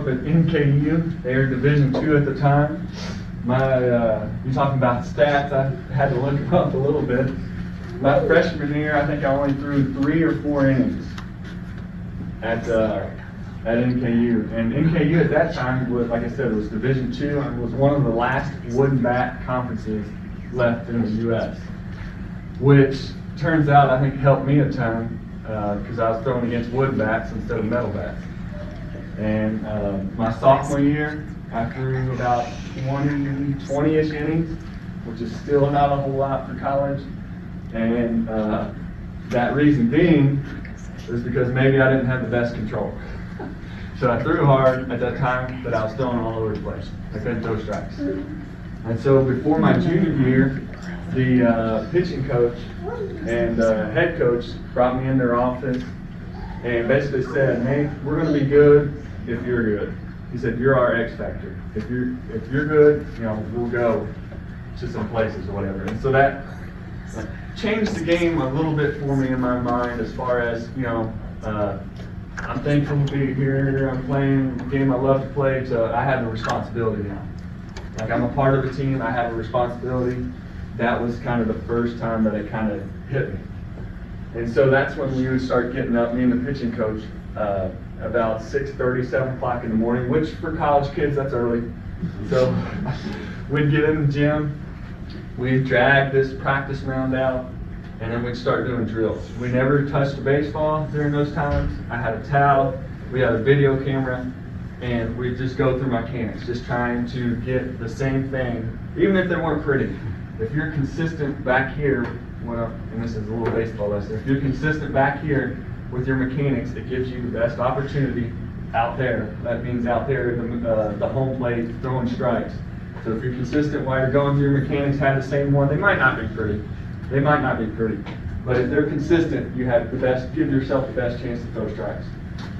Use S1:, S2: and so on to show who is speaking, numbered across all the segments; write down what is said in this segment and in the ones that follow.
S1: up at NKU. They were Division II at the time. You're talking about stats, I had to look them up a little bit. My freshman year, I think I only threw 3 or 4 innings at NKU. And NKU at that time was, like I said, it was Division II and was one of the last wooden bat conferences left in the U.S., which turns out I think helped me a ton because I was throwing against wooden bats instead of metal bats. And my sophomore year, I threw about 20-ish innings, which is still not a whole lot for college. And that reason being is because maybe I didn't have the best control. So I threw hard at that time, but I was throwing all over the place. I couldn't throw strikes. And so before my junior year, the pitching coach and head coach brought me in their office and basically said, "Hey, we're going to be good if you're good." He said, "You're our X factor. If you're good, we'll go to some places or whatever." And so that changed the game a little bit for me in my mind as far as, I'm thankful to be here, I'm playing the game I love to play, so I have a responsibility now. Like, I'm a part of a team, I have a responsibility. That was kind of the first time that it kind of hit me. And so that's when we would start getting up, me and the pitching coach, about 6:30, 7 o'clock in the morning, which for college kids, that's early. So we'd get in the gym, we'd drag this practice round out, and then we'd start doing drills. We never touched a baseball during those times. I had a towel, we had a video camera, and we'd just go through mechanics, just trying to get the same thing, even if they weren't pretty. If you're consistent back here, and this is a little baseball lesson, if you're consistent back here with your mechanics, it gives you the best opportunity out there. That means out there, the home plate, throwing strikes. So if you're consistent while you're going through your mechanics, have the same one. They might not be pretty. But if they're consistent, you have the best, give yourself the best chance to throw strikes.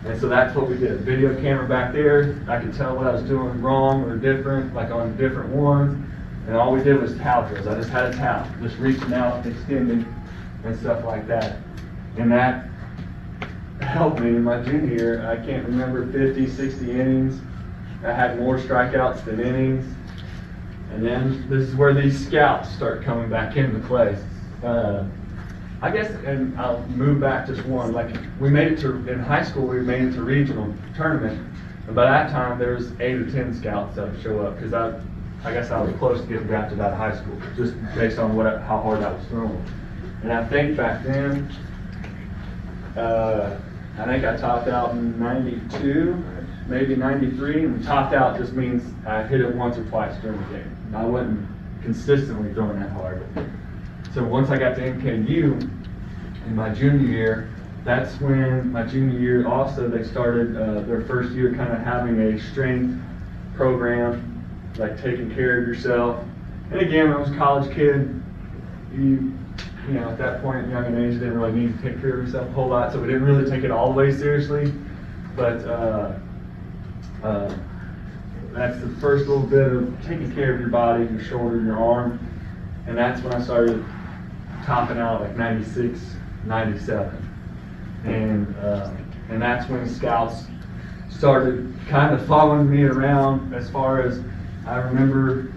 S1: And so that's what we did. Video camera back there, I could tell what I was doing wrong or different, like on different ones. And all we did was towel drills. I just had a towel, just reaching out, extending, and stuff like that. And that helped me in my junior year. I can't remember 50, 60 innings. I had more strikeouts than innings. And then this is where these scouts start coming back into play. I guess, and I'll move back just one, like we made it to, in high school, we made it to regional tournament. And by that time, there was 8 or 10 scouts that would show up because I guess I was close to getting drafted out of high school, just based on how hard I was throwing. And I think back then, I think I topped out in 92, maybe 93, and topped out just means I hit it once or twice during the game. I wasn't consistently throwing that hard. So once I got to NKU in my junior year, that's when my junior year also they started their first year kind of having a strength program, like taking care of yourself. And again, I was a college kid. You know, at that point, young in age, you didn't really need to take care of yourself a whole lot, so we didn't really take it all the way seriously. But that's the first little bit of taking care of your body, your shoulder, your arm. And that's when I started topping out like 96, 97. And that's when scouts started kind of following me around. As far as I remember,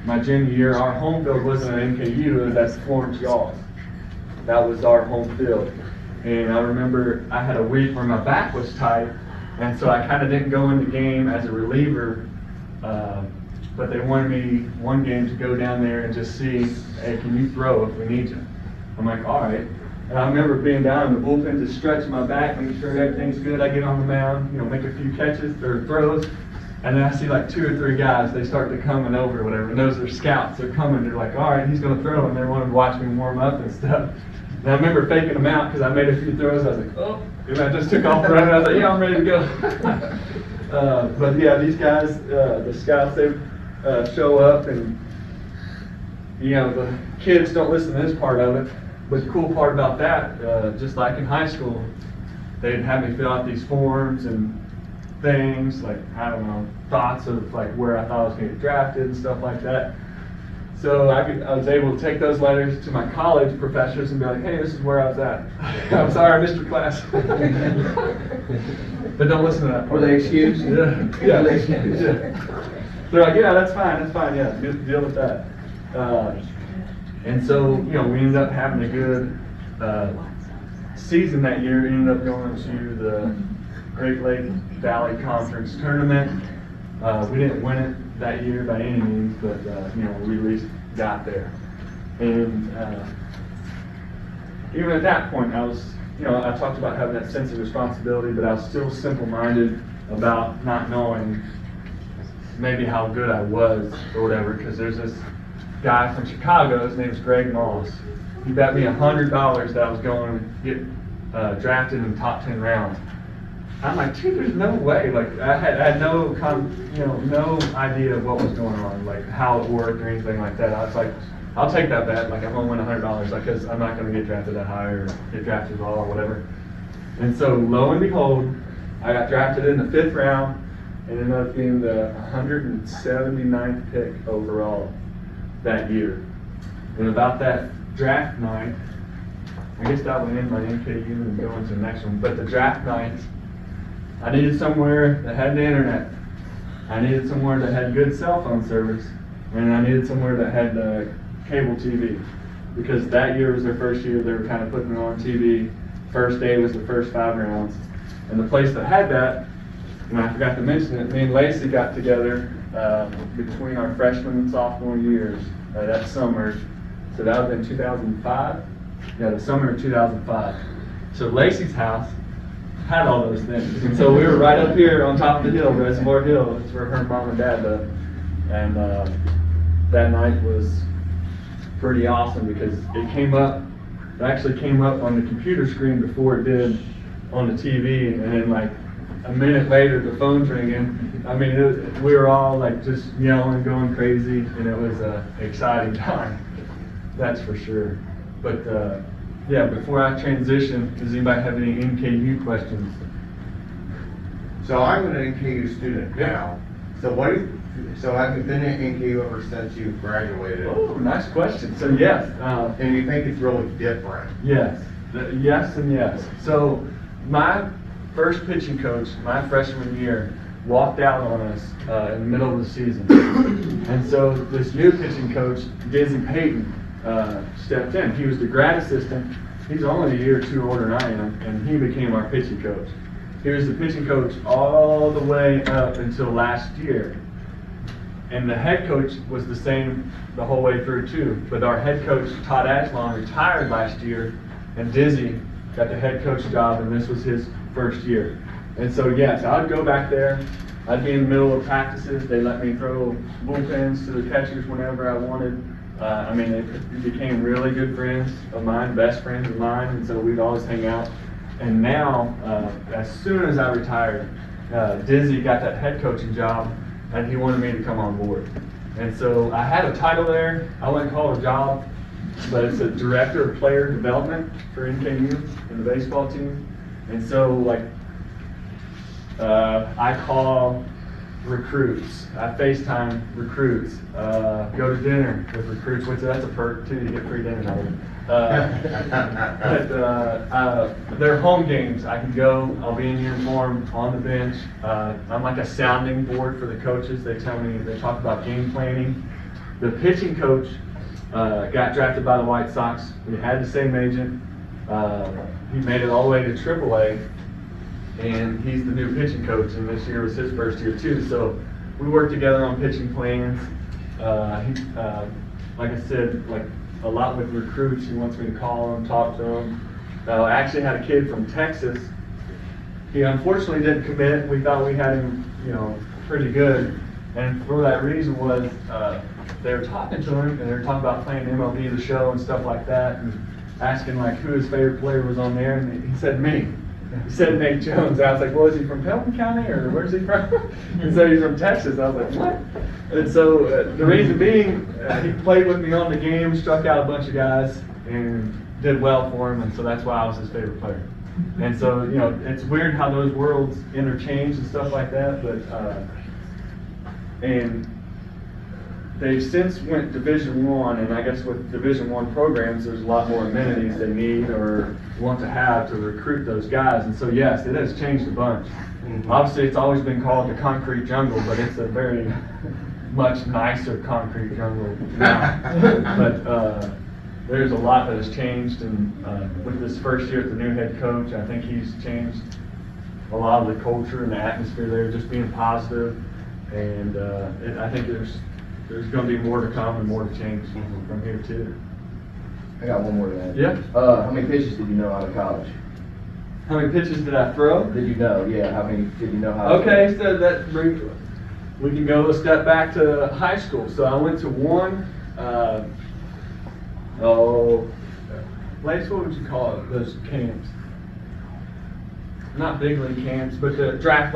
S1: my junior year, our home field wasn't at NKU, it was at Florence Yaws. That was our home field. And I remember I had a week where my back was tight, and so I kind of didn't go in the game as a reliever, but they wanted me one game to go down there and just see, hey, can you throw if we need you? I'm like, all right. And I remember being down in the bullpen, just stretching my back, making sure everything's good. I get on the mound, make a few catches or throws, and then I see like 2 or 3 guys, they start to coming over or whatever, and those are scouts. They're coming, they're like, all right, he's going to throw, and they wanted to watch me warm up and stuff. And I remember faking them out because I made a few throws. I was like, oh, and I just took off running. I was like, yeah, I'm ready to go. But yeah, these guys, the scouts, they show up, and the kids don't listen to this part of it. But the cool part about that, just like in high school, they'd have me fill out these forms and things, like, I don't know, thoughts of like where I thought I was going to get drafted and stuff like that. So I was able to take those letters to my college professors and be like, hey, this is where I was at. I'm sorry, I missed your class. But don't listen to that part.
S2: Were they excused?
S1: Yeah. They're like, yeah, that's fine, yeah, deal with that. And so, we ended up having a good season that year. Ended up going to the Great Lake Valley Conference tournament. We didn't win it that year by any means, but we at least got there. And even at that point, I was, I talked about having that sense of responsibility, but I was still simple-minded about not knowing maybe how good I was or whatever, because there's this guy from Chicago, his name is Greg Moss. He bet me $100 that I was going to get drafted in the top 10 rounds. I'm like, dude, there's no way. Like, I had no idea of what was going on, like how it worked or anything like that. I was like, I'll take that bet. Like, I'm gonna win $100, like, because I'm not gonna get drafted that high or get drafted at all or whatever. And so, lo and behold, I got drafted in the 5th round and ended up being the 179th pick overall that year. And about that draft night, I guess that would end my NKU and go into the next one. But the draft night, I needed somewhere that had the internet. I needed somewhere that had good cell phone service, and I needed somewhere that had cable TV. Because that year was their first year, they were kind of putting it on TV. First day was the first 5 rounds. And the place that had that, and I forgot to mention it, me and Lacey got together between our freshman and sophomore years that summer. So that was in 2005. Yeah, the summer of 2005. So Lacey's house had all those things. And so we were right up here on top of the hill, Reservoir Hill. That's where her mom and dad lived. And that night was pretty awesome because it actually came up on the computer screen before it did on the TV. And then like a minute later, the phone's ringing. I mean, we were all like just yelling, going crazy, and it was an exciting time. That's for sure. But yeah, before I transition, does anybody have any NKU questions?
S3: So I'm an NKU student now. So have you been at NKU ever since you graduated?
S1: Oh, nice question. So yes.
S3: And you think it's really different?
S1: Yes. Yes and yes. So my first pitching coach, my freshman year, walked out on us in the middle of the season. And so this new pitching coach, Dizzy Payton, stepped in. He was the grad assistant. He's only a year or two older than I am, and he became our pitching coach. He was the pitching coach all the way up until last year. And the head coach was the same the whole way through too. But our head coach, Todd Ashlon, retired last year, and Dizzy got the head coach job, and this was his first year. And so yes, I'd go back there. I'd be in the middle of practices. They let me throw bullpens to the catchers whenever I wanted. I mean, they became really good friends of mine, best friends of mine, and so we'd always hang out. And now, as soon as I retired, Dizzy got that head coaching job, and he wanted me to come on board. And so I had a title there. I wouldn't call it a job, but it's a director of player development for NKU and the baseball team. And so, like, I call recruits. I FaceTime recruits. Go to dinner with recruits, which that's a perk too. You get free dinner out of it. But their home games, I can go. I'll be in uniform on the bench. I'm like a sounding board for the coaches. They tell me, they talk about game planning. The pitching coach got drafted by the White Sox. We had the same agent. He made it all the way to AAA. And he's the new pitching coach, and this year was his first year too. So we worked together on pitching plans. Like I said, like a lot with recruits. He wants me to call them, talk to them. I actually had a kid from Texas. He unfortunately didn't commit. We thought we had him, pretty good. And for that reason was they were talking to him, and they were talking about playing MLB The Show and stuff like that, and asking like who his favorite player was on there, and he said me. He said Nate Jones. I was like, well, is he from Pelham County or where's he from? And so he's from Texas. I was like, what? And so the reason being, he played with me on the game, struck out a bunch of guys, and did well for him, and so that's why I was his favorite player. And so, it's weird how those worlds interchange and stuff like that, but, and they've since went Division I, and I guess with Division I programs, there's a lot more amenities they need or want to have to recruit those guys. And so yes, it has changed a bunch. Obviously, it's always been called the concrete jungle, but it's a very much nicer concrete jungle now. But there's a lot that has changed, and with this first year as the new head coach, I think he's changed a lot of the culture and the atmosphere there, just being positive. And I think there's going to be more to come and more to change from here too.
S2: I got one more to add.
S1: Yeah.
S2: How many pitches did you know out of college?
S1: How many pitches did I throw?
S2: Did you know? Yeah. How many did you know how?
S1: Okay, so we can go a step back to high school. So I went to Lace, what would you call it? Those camps. Not big league camps, but the draft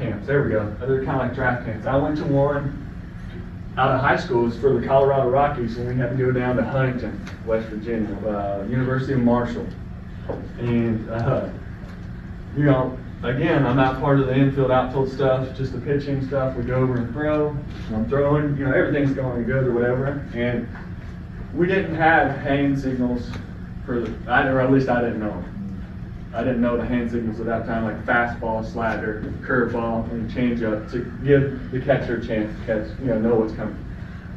S1: camps. There we go. They're kind of like draft camps. I went to one out of high school. It was for the Colorado Rockies, and we had to go down to Huntington, West Virginia, University of Marshall. And, you know, again, I'm not part of the infield, outfield stuff, just the pitching stuff. We go over and throw. And I'm throwing, you know, everything's going good or whatever. And we didn't have hand signals or at least I didn't know. I didn't know the hand signals at that time, like fastball, slider, curveball, and changeup, to give the catcher a chance to catch, you know what's coming.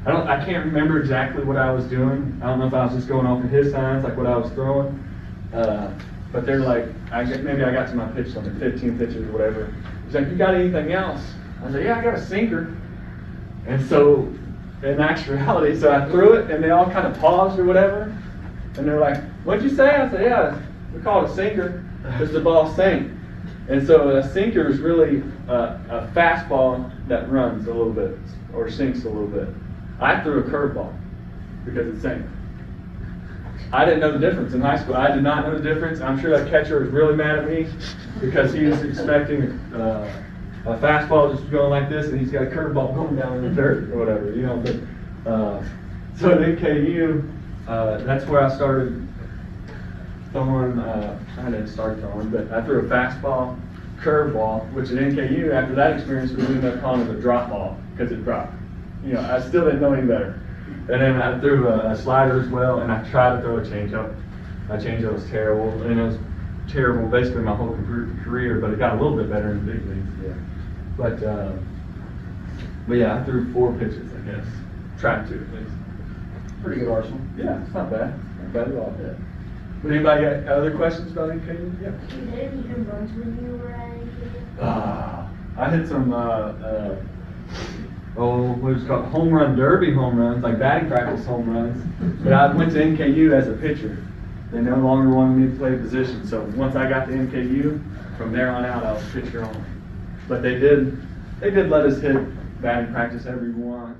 S1: I can't remember exactly what I was doing. I don't know if I was just going off of his signs, like what I was throwing. But they're like, maybe I got to my pitch limit, 15 pitches or whatever. He's like, you got anything else? I said, yeah, I got a sinker. And so, in actuality, so I threw it, and they all kind of paused or whatever. And they're like, what'd you say? I said, yeah, we call it a sinker, because the ball sank. And so a sinker is really a fastball that runs a little bit, or sinks a little bit. I threw a curveball, because it sank. I didn't know the difference in high school. I did not know the difference. I'm sure that catcher was really mad at me, because he was expecting a fastball just going like this, and he's got a curveball going down in the dirt or whatever, you know. But so at NKU, that's where I started throwing. I didn't start throwing, but I threw a fastball, curveball, which at NKU, after that experience, we ended up calling it a drop ball because it dropped. You know, I still didn't know any better. And then I threw a slider as well, and I tried to throw a changeup. My changeup was terrible, and it was terrible basically my whole career, but it got a little bit better in the big leagues. Yeah. But yeah, I threw 4 pitches, I guess. Tried to, at least.
S2: Pretty good arsenal.
S1: Yeah, it's not bad. Not bad at all. Yeah. But anybody got other questions about NKU? Yeah.
S4: You did any home runs when you were at NKU?
S1: I hit some, what was it called, home run derby home runs, like batting practice home runs. But I went to NKU as a pitcher. They no longer wanted me to play a position. So once I got to NKU, from there on out, I was pitcher only. But they did let us hit batting practice every once.